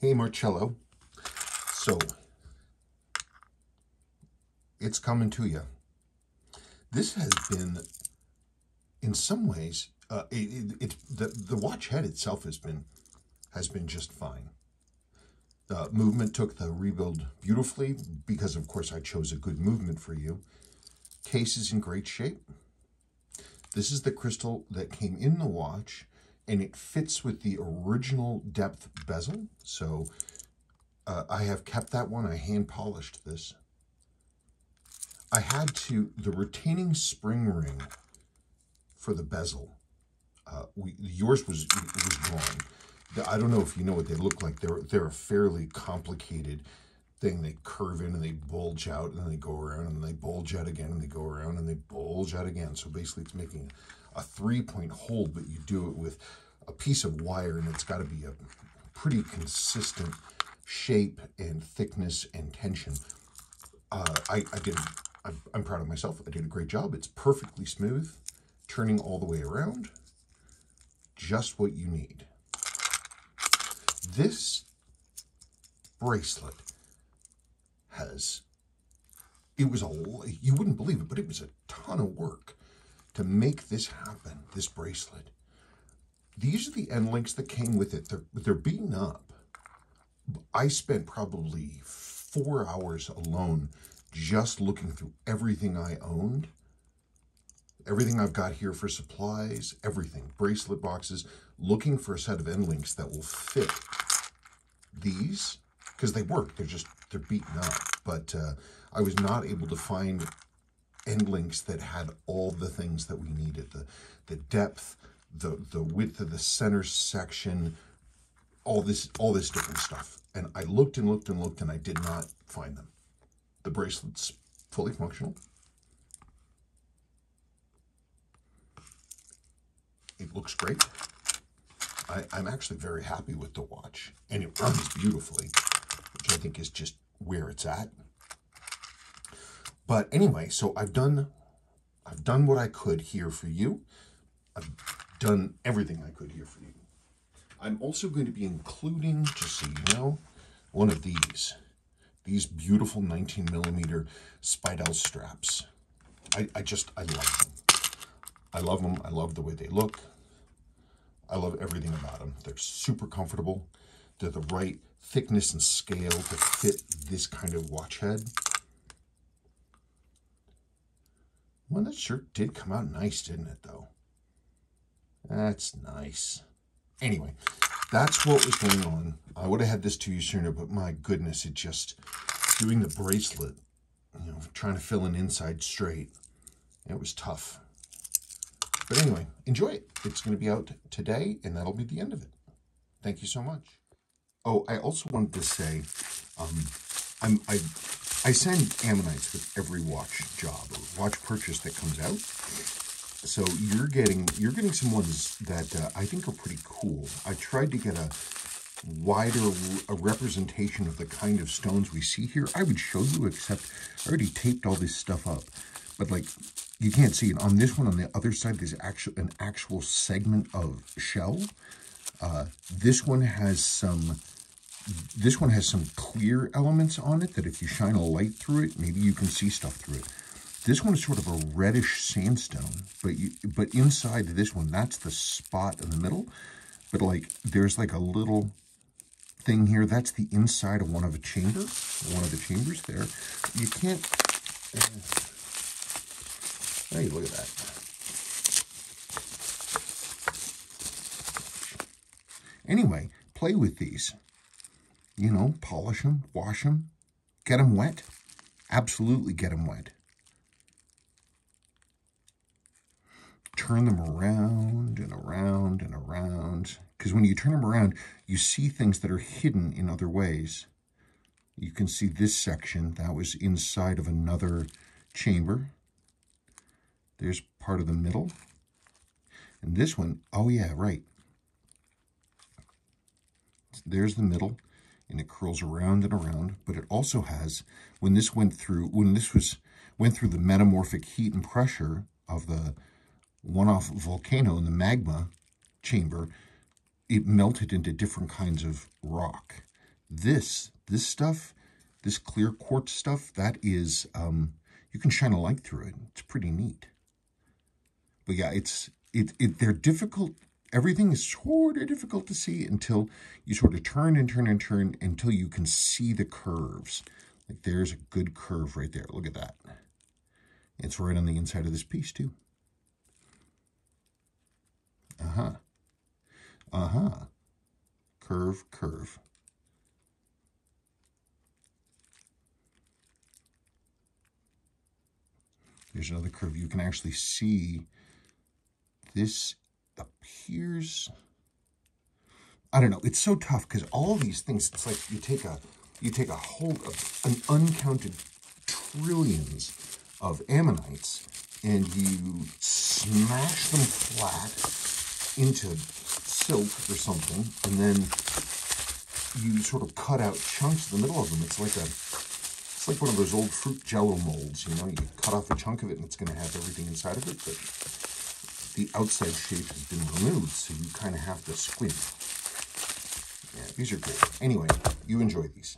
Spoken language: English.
Hey Marcello, so it's coming to you. This has been, in some ways, the watch head itself has been just fine. Movement took the rebuild beautifully because, of course, I chose a good movement for you. Case is in great shape. This is the crystal that came in the watch, and it fits with the original depth bezel. So I have kept that one. I hand polished this. I had the retaining spring ring for the bezel. Yours was gone. I don't know if you know what they look like. They're a fairly complicated thing. They curve in and they bulge out, and then they go around and they bulge out again, and they go around and they bulge out again. So basically it's making a 3-point hold, but you do it with a piece of wire, and it's got to be a pretty consistent shape and thickness and tension. I'm proud of myself. I did a great job. It's perfectly smooth, turning all the way around. Just what you need. This bracelet you wouldn't believe it, but it was a ton of work to make this happen, this bracelet. These are the end links that came with it. They're beaten up. I spent probably 4 hours alone just looking through everything I owned, everything I've got here for supplies, everything, bracelet boxes, looking for a set of end links that will fit these, because they work, they're beaten up, but I was not able to find end links that had all the things that we needed, the depth, the width of the center section, all this different stuff. And I looked and looked and looked, and I did not find them. The bracelet's fully functional. It looks great. I'm actually very happy with the watch, and it runs beautifully, which I think is just where it's at. But anyway, so I've done what I could here for you. I've done everything I could here for you. I'm also going to be including, just so you know, one of these beautiful 19mm Spidel straps. I love them. I love them. I love the way they look. I love everything about them. They're super comfortable. They're the right thickness and scale to fit this kind of watch head. Well, that sure did come out nice, didn't it, though? That's nice. Anyway, that's what was going on. I would have had this to you sooner, but my goodness, it just, doing the bracelet, you know, trying to fill an inside straight, it was tough. But anyway, enjoy it. It's going to be out today, and that'll be the end of it. Thank you so much. Oh, I also wanted to say, I send ammonites with every watch job or watch purchase that comes out. So you're getting some ones that I think are pretty cool. I tried to get a wider representation of the kind of stones we see here. I would show you, except I already taped all this stuff up. But like, you can't see it. On this one, on the other side, there's an actual segment of shell. This one has some clear elements on it that if you shine a light through it, maybe you can see stuff through it. This one is sort of a reddish sandstone, but inside this one, that's the spot in the middle. But like, there's like a little thing here. That's the inside of one of the chambers there. You can't. Hey, look at that. Anyway, play with these. You know, polish them, wash them, get them wet. Absolutely get them wet. Turn them around and around and around. Because when you turn them around, you see things that are hidden in other ways. You can see this section. That was inside of another chamber. There's part of the middle. And this one, oh yeah, right. There's the middle, and it curls around and around. But it also has, when this went through the metamorphic heat and pressure of the one-off volcano in the magma chamber, it melted into different kinds of rock. This stuff, this clear quartz stuff, that is, you can shine a light through it. It's pretty neat. But yeah, they're difficult. Everything is sort of difficult to see until you sort of turn and turn and turn until you can see the curves. Like there's a good curve right there. Look at that. It's right on the inside of this piece too. Curve, curve. There's another curve. You can actually see this appears, I don't know, it's so tough because all these things, it's like you take a hold of an uncounted trillions of ammonites and you smash them flat into silk or something, and then you sort of cut out chunks in the middle of them. It's like one of those old fruit jello molds, you know, you cut off a chunk of it and it's going to have everything inside of it, but the outside shape has been removed, so you kind of have to squint. Yeah, these are great. Anyway, you enjoy these.